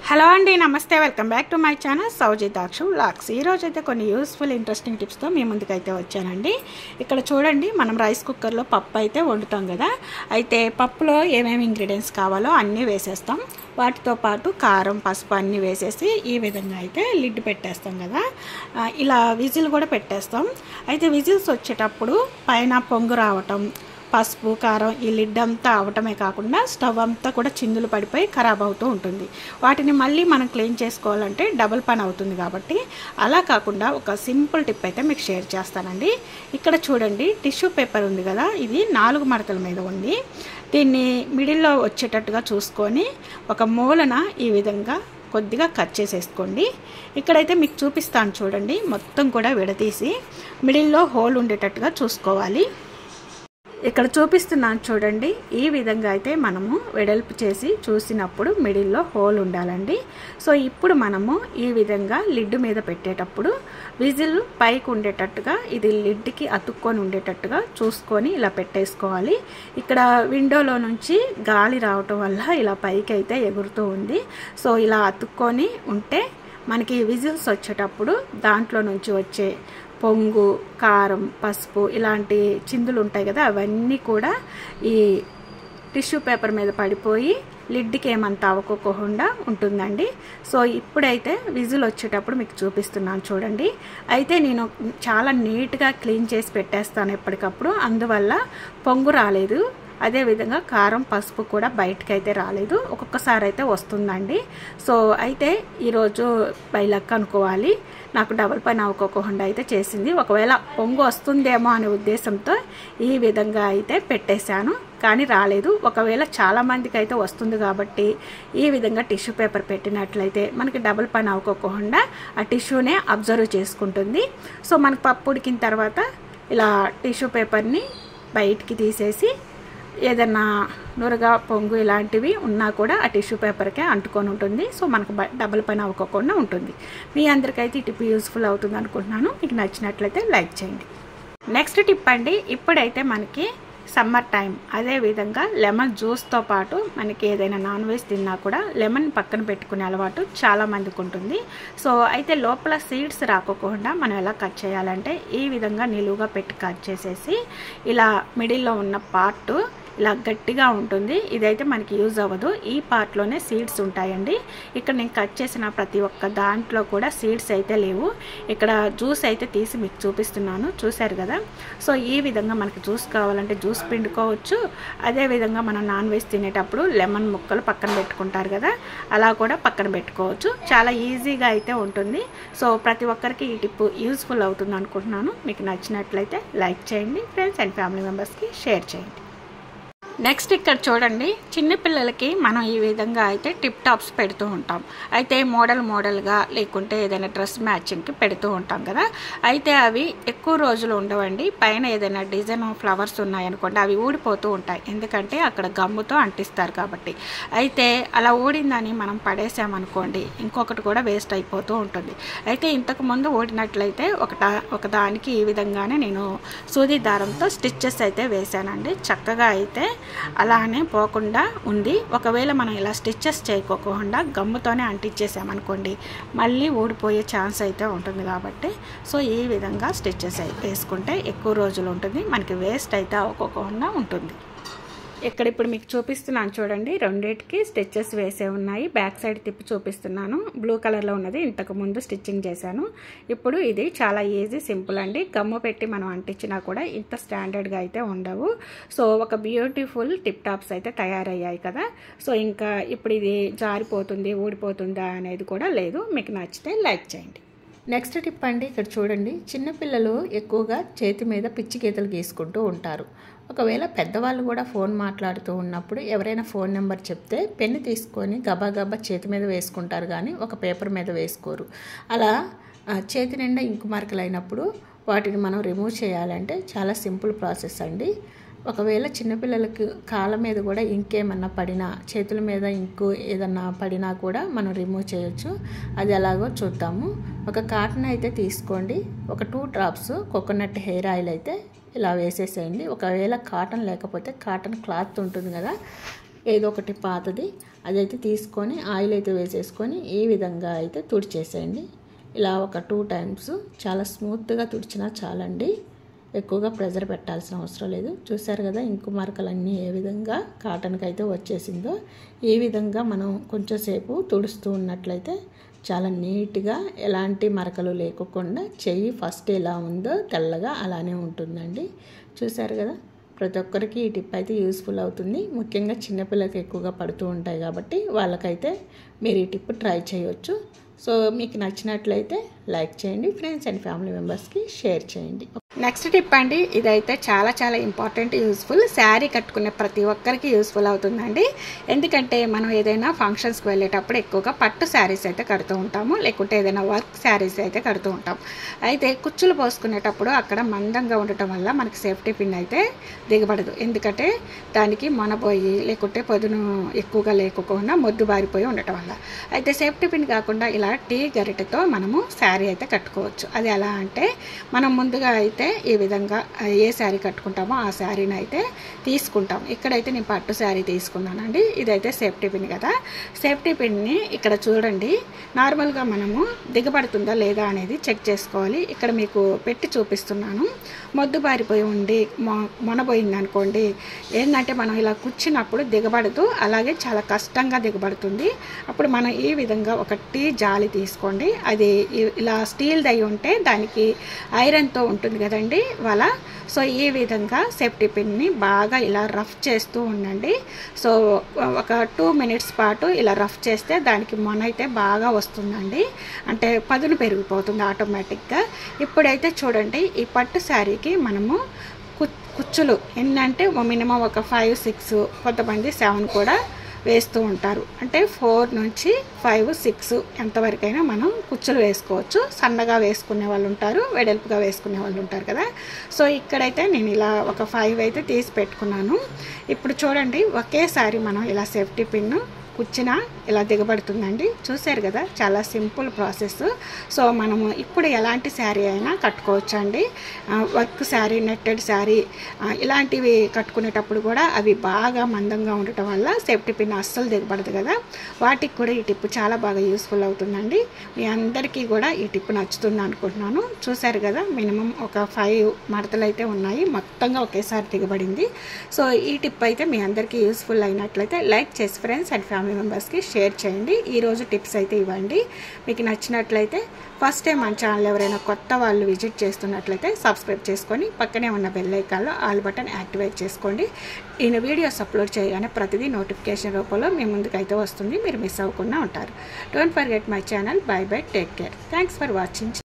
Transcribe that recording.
Hello అండి, నమస్తే. Welcome back to my channel Saujitakshu vlogs. ఈరోజు అయితే కొన్ని యూస్ఫుల్ ఇంట్రెస్టింగ్ టిప్స్తో మీ ముందుకైతే వచ్చానండి. ఇక్కడ చూడండి, మనం రైస్ కుక్కర్లో పప్పు అయితే వండుతాం కదా. అయితే పప్పులో ఏమేమి ఇంగ్రీడియంట్స్ కావాలో అన్నీ వేసేస్తాం. వాటితో పాటు కారం, పసుపు అన్నీ వేసేసి ఈ విధంగా అయితే లిడ్ పెట్టేస్తాం కదా. ఇలా విజిల్ కూడా పెట్టేస్తాం. అయితే విజిల్స్ వచ్చేటప్పుడు పైన పొంగు రావటం, పసుపు కారం ఈ లిడ్ అంతా అవటమే కాకుండా స్టవ్ అంతా కూడా చిందులు పడిపోయి ఖరాబ్ అవుతూ ఉంటుంది. వాటిని మళ్ళీ మనం క్లీన్ చేసుకోవాలంటే డబుల్ పని అవుతుంది. కాబట్టి అలా కాకుండా ఒక సింపుల్ టిప్ అయితే మీకు షేర్ చేస్తానండి. ఇక్కడ చూడండి, టిష్యూ పేపర్ ఉంది కదా, ఇది 4 మడతల మీద ఉంది. దీన్ని మిడిల్లో వచ్చేటట్టుగా చూసుకొని ఒక మూలన ఈ విధంగా కొద్దిగా కట్ చేసేసుకోండి. ఇక్కడైతే మీకు చూపిస్తాను చూడండి, మొత్తం కూడా విడదీసి మిడిల్లో హోల్ ఉండేటట్టుగా చూసుకోవాలి. ఇక్కడ చూపిస్తున్నాను చూడండి, ఈ విధంగా అయితే మనము వెడల్పు చేసి చూసినప్పుడు మిడిల్లో హోల్ ఉండాలండి. సో ఇప్పుడు మనము ఈ విధంగా లిడ్ మీద పెట్టేటప్పుడు విజిల్ పైకి ఉండేటట్టుగా, ఇది లిడ్కి అతుక్కొని ఉండేటట్టుగా చూసుకొని ఇలా పెట్టేసుకోవాలి. ఇక్కడ విండోలో నుంచి గాలి రావటం వల్ల ఇలా పైకి అయితే ఎగురుతూ ఉంది. సో ఇలా అతుక్కొని ఉంటే మనకి విజిల్స్ వచ్చేటప్పుడు దాంట్లో నుంచి వచ్చే పొంగు, కారం, పసుపు ఇలాంటి చిందులు ఉంటాయి కదా, అవన్నీ కూడా ఈ టిష్యూ పేపర్ మీద పడిపోయి లిడ్కి ఏమంతా అవ్వకోకుండా ఉంటుందండి. సో ఇప్పుడైతే విజిల్ వచ్చేటప్పుడు మీకు చూపిస్తున్నాను చూడండి. అయితే నేను చాలా నీట్గా క్లీన్ చేసి పెట్టేస్తాను ఎప్పటికప్పుడు, అందువల్ల పొంగు రాలేదు. అదేవిధంగా కారం, పసుపు కూడా బయటకు అయితే రాలేదు. ఒక్కొక్కసారి అయితే వస్తుందండి. సో అయితే ఈరోజు బై లక్ అనుకోవాలి, నాకు డబుల్ పని అవ్వకోకుండా అయితే చేసింది. ఒకవేళ పొంగు వస్తుందేమో అనే ఉద్దేశంతో ఈ విధంగా అయితే పెట్టేశాను, కానీ రాలేదు. ఒకవేళ చాలామందికి అయితే వస్తుంది కాబట్టి ఈ విధంగా టిష్యూ పేపర్ పెట్టినట్లయితే మనకి డబుల్ పని అవ్వకోకుండా ఆ టిష్యూనే అబ్జర్వ్ చేసుకుంటుంది. సో మనకు పప్పు ఉడికిన తర్వాత ఇలా టిష్యూ పేపర్ని బయటికి తీసేసి ఏదన్నా నురగ, పొంగు ఇలాంటివి ఉన్నా కూడా ఆ టిష్యూ పేపర్కే అంటుకొని ఉంటుంది. సో మనకు డబుల్ పని అవ్వకుండా ఉంటుంది. మీ అందరికైతే ఈ టిప్ యూస్ఫుల్ అవుతుంది అనుకుంటున్నాను. మీకు నచ్చినట్లయితే లైక్ చేయండి. నెక్స్ట్ టిప్ అండి, ఇప్పుడైతే మనకి సమ్మర్ టైం, అదేవిధంగా లెమన్ జ్యూస్తో పాటు మనకి ఏదైనా నాన్ వెజ్ తిన్నా కూడా లెమన్ పక్కన పెట్టుకునే అలవాటు చాలా మందికి ఉంటుంది. సో అయితే లోపల సీడ్స్ రాకోకుండా మనం ఎలా కట్ చేయాలంటే ఈ విధంగా నిలువుగా పెట్టి కట్ చేసేసి ఇలా మిడిల్లో ఉన్న పార్ట్ ఇలా గట్టిగా ఉంటుంది. ఇదైతే మనకి యూజ్ అవ్వదు. ఈ పార్ట్లోనే సీడ్స్ ఉంటాయండి. ఇక్కడ నేను కట్ చేసిన ప్రతి ఒక్క దాంట్లో కూడా సీడ్స్ అయితే లేవు. ఇక్కడ జ్యూస్ అయితే తీసి మీకు చూపిస్తున్నాను, చూశారు కదా. సో ఈ విధంగా మనకి జ్యూస్ కావాలంటే జ్యూస్ పిండుకోవచ్చు. అదేవిధంగా మనం నాన్ వెజ్ తినేటప్పుడు లెమన్ ముక్కలు పక్కన పెట్టుకుంటారు కదా, అలా కూడా పక్కన పెట్టుకోవచ్చు. చాలా ఈజీగా అయితే ఉంటుంది. సో ప్రతి ఒక్కరికి ఈ టిప్ యూజ్ఫుల్ అవుతుంది అనుకుంటున్నాను. మీకు నచ్చినట్లయితే లైక్ చేయండి, ఫ్రెండ్స్ అండ్ ఫ్యామిలీ మెంబర్స్కి షేర్ చేయండి. నెక్స్ట్ ఇక్కడ చూడండి, చిన్నపిల్లలకి మనం ఈ విధంగా అయితే టిప్ టాప్స్ పెడుతూ ఉంటాం. అయితే మోడల్గా లేకుంటే ఏదైనా డ్రెస్ మ్యాచింగ్కి పెడుతూ ఉంటాం కదా. అయితే అవి ఎక్కువ రోజులు ఉండవండి. పైన ఏదైనా డిజైన్ ఫ్లవర్స్ ఉన్నాయనుకోండి, అవి ఊడిపోతూ ఉంటాయి. ఎందుకంటే అక్కడ గమ్ముతో అంటిస్తారు కాబట్టి. అయితే అలా ఊడిందని మనం పడేసామనుకోండి, ఇంకొకటి కూడా వేస్ట్ అయిపోతూ ఉంటుంది. అయితే ఇంతకుముందు ఊడినట్లయితే ఒకదానికి ఈ విధంగానే నేను సూది దారంతో స్టిచ్చెస్ అయితే వేసానండి. చక్కగా అయితే అలానే పోకుండా ఉంది. ఒకవేళ మనం ఇలా స్టిచ్చెస్ చేయకోకుండా గమ్ముతోనే అంటించేసామనుకోండి, మళ్ళీ ఊడిపోయే ఛాన్స్ అయితే ఉంటుంది. కాబట్టి సో ఈ విధంగా స్టిచ్చెస్ వేసుకుంటే ఎక్కువ రోజులు ఉంటుంది, మనకి వేస్ట్ అయితే అవ్వకోకుండా ఉంటుంది. ఇక్కడ ఇప్పుడు మీకు చూపిస్తున్నాను చూడండి, రెండింటికి స్టిచ్చెస్ వేసే ఉన్నాయి. బ్యాక్ సైడ్ తిప్పి చూపిస్తున్నాను. బ్లూ కలర్లో ఉన్నది ఇంతకు ముందు స్టిచ్చింగ్ చేశాను. ఇప్పుడు ఇది చాలా ఈజీ, సింపుల్ అండి. గమ్ము పెట్టి మనం అంటించినా కూడా ఇంత స్టాండర్డ్గా అయితే ఉండవు. సో ఒక బ్యూటిఫుల్ టిప్ టాప్స్ అయితే తయారయ్యాయి కదా. సో ఇంకా ఇప్పుడు ఇది జారిపోతుంది, ఊడిపోతుందా అనేది కూడా లేదు. మీకు నచ్చితే లైక్ చేయండి. నెక్స్ట్ టిప్ అండి, ఇక్కడ చూడండి, చిన్నపిల్లలు ఎక్కువగా చేతి మీద పిచ్చి గీతలు గీసుకుంటూ ఉంటారు. ఒకవేళ పెద్దవాళ్ళు కూడా ఫోన్ మాట్లాడుతూ ఉన్నప్పుడు ఎవరైనా ఫోన్ నెంబర్ చెప్తే పెన్ను తీసుకొని గబా చేతి మీద వేసుకుంటారు, కానీ ఒక పేపర్ మీద వేసుకోరు. అలా చేతి నిండా ఇంకు మార్కులు అయినప్పుడు వాటిని మనం రిమూవ్ చేయాలంటే చాలా సింపుల్ ప్రాసెస్ అండి. ఒకవేళ చిన్నపిల్లలకు కాళ్ళ మీద కూడా ఇంకేమన్నా పడినా, చేతుల మీద ఇంకు ఏదన్నా పడినా కూడా మనం రిమూవ్ చేయొచ్చు. అది ఎలాగో చూద్దాము. ఒక కాటన్ అయితే తీసుకోండి, ఒక 2 డ్రాప్స్ కోకోనట్ హెయిర్ ఆయిల్ అయితే ఇలా వేసేసేయండి. ఒకవేళ కాటన్ లేకపోతే కాటన్ క్లాత్ ఉంటుంది కదా, ఏదో ఒకటి పాతది అదైతే తీసుకొని ఆయిల్ అయితే వేసేసుకొని ఈ విధంగా అయితే తుడిచేసేయండి. ఇలా ఒక 2 టైమ్స్ చాలా స్మూత్గా తుడిచినా చాలండి. ఎక్కువగా ప్రెజర్ పెట్టాల్సిన అవసరం లేదు. చూసారు కదా ఇంకు మరకలన్నీ ఏ విధంగా కాటన్కి అయితే వచ్చేసిందో. ఈ విధంగా మనం కొంచెం సేపు తుడుస్తూ ఉన్నట్లయితే చాలా నీట్గా ఎలాంటి మరకలు లేకుండా చెయ్యి ఫస్ట్ ఎలా ఉందో తెల్లగా అలానే ఉంటుందండి. చూసారు కదా, ప్రతి ఒక్కరికి ఈ టిప్ అయితే యూస్ఫుల్ అవుతుంది. ముఖ్యంగా చిన్నపిల్లలకి ఎక్కువగా పడుతూ ఉంటాయి కాబట్టి వాళ్ళకైతే మీరు ఈ టిప్ ట్రై చేయొచ్చు. సో మీకు నచ్చినట్లయితే లైక్ చేయండి, ఫ్రెండ్స్ అండ్ ఫ్యామిలీ మెంబర్స్కి షేర్ చేయండి. నెక్స్ట్ టిప్ అండి, ఇదైతే చాలా చాలా ఇంపార్టెంట్, యూస్ఫుల్. శారీ కట్టుకునే ప్రతి ఒక్కరికి యూస్ఫుల్ అవుతుందండి. ఎందుకంటే మనం ఏదైనా ఫంక్షన్స్కి వెళ్ళేటప్పుడు ఎక్కువగా పట్టు శారీస్ అయితే కడుతూ ఉంటాము, లేకుంటే ఏదైనా వర్క్ శారీస్ అయితే కడుతూ ఉంటాం. అయితే కుచ్చులు పోసుకునేటప్పుడు అక్కడ మందంగా ఉండటం వల్ల మనకి సేఫ్టీ పిన్ అయితే దిగబడదు. ఎందుకంటే దానికి మొనపోయి లేకుంటే పొదును ఎక్కువగా లేకుండా మొద్దు బారిపోయి ఉండటం వల్ల. అయితే సేఫ్టీ పిన్ కాకుండా ఇలా టీ గరిటెతో మనము శారీ అయితే కట్టుకోవచ్చు. అది ఎలా అంటే మనం ముందుగా అయితే ఈ విధంగా ఏ శారీ కట్టుకుంటామో ఆ శారీని అయితే తీసుకుంటాం. ఇక్కడైతే నేను పట్టు శారీ తీసుకున్నానండి. ఇదైతే సేఫ్టీ పిన్ కదా. సేఫ్టీ పిన్ని ఇక్కడ చూడండి, నార్మల్గా మనము దిగబడుతుందా లేదా అనేది చెక్ చేసుకోవాలి. ఇక్కడ మీకు పెట్టి చూపిస్తున్నాను. మొద్దు బారిపోయి ఉండి మొనబోయింది అనుకోండి, ఏంటంటే మనం ఇలా కూర్చున్నప్పుడు దిగబడదు, అలాగే చాలా కష్టంగా దిగబడుతుంది. అప్పుడు మనం ఈ విధంగా ఒక టీ జాలి తీసుకోండి. అది ఇలా స్టీల్ది అయి ఉంటే దానికి ఐరన్తో ఉంటుంది కదండి వల. సో ఈ విధంగా సేఫ్టీ పిన్ని బాగా ఇలా రఫ్ చేస్తూ ఉండండి. సో ఒక 2 మినిట్స్ పాటు ఇలా రఫ్ చేస్తే దానికి మొన అయితే బాగా వస్తుందండి, అంటే పదును పెరిగిపోతుంది ఆటోమేటిక్గా. ఇప్పుడైతే చూడండి, ఈ పట్టు శారీకి మనము కుచ్చులు ఎన్నంటే మినిమం ఒక 5, 6, కొంతమంది 7 కూడా వేస్తూ ఉంటారు. అంటే 4 నుంచి 5, 6 ఎంతవరకైనా మనం కుచ్చులు వేసుకోవచ్చు. సన్నగా వేసుకునే వాళ్ళు ఉంటారు, వెడల్పుగా వేసుకునే వాళ్ళు ఉంటారు కదా. సో ఇక్కడైతే నేను ఇలా ఒక 5 అయితే తీసి పెట్టుకున్నాను. ఇప్పుడు చూడండి, ఒకేసారి మనం ఇలా సేఫ్టీ పిన్ కూర్చున ఇలా దిగబడుతుందండి. చూసారు కదా, చాలా సింపుల్ ప్రాసెస్. సో మనము ఇప్పుడు ఎలాంటి శారీ అయినా కట్టుకోవచ్చు అండి. వర్క్ శారీ, నెట్టెడ్ శారీ ఇలాంటివి కట్టుకునేటప్పుడు కూడా అవి బాగా మందంగా ఉండటం వల్ల సేఫ్టీ పిన్ అస్సలు దిగబడదు కదా. వాటికి కూడా ఈ టిప్ చాలా బాగా యూస్ఫుల్ అవుతుందండి. మీ అందరికీ కూడా ఈ టిప్ నచ్చుతుంది అనుకుంటున్నాను. చూసారు కదా, మినిమం ఒక 5 మడతలు అయితే ఉన్నాయి, మొత్తంగా ఒకేసారి దిగబడింది. సో ఈ టిప్ అయితే మీ అందరికీ యూస్ఫుల్ అయినట్లయితే లైక్ చేసి ఫ్రెండ్స్ అండ్ ఫ్యామిలీ మెంబర్స్కి షేర్ చేయండి. ఈరోజు టిప్స్ అయితే ఇవ్వండి. మీకు నచ్చినట్లయితే ఫస్ట్ టైం మన ఛానల్ ఎవరైనా కొత్త వాళ్ళు విజిట్ చేస్తున్నట్లయితే సబ్స్క్రైబ్ చేసుకొని పక్కనే ఉన్న బెల్ ఐకాన్లో ఆల్ బటన్ యాక్టివేట్ చేసుకోండి. ఈయన వీడియోస్ అప్లోడ్ చేయగానే ప్రతిదీ నోటిఫికేషన్ రూపంలో మీ ముందుకైతే వస్తుంది, మీరు మిస్ అవ్వకుండా ఉంటారు. Don't forget my channel. By by, take care. Thanks for watching.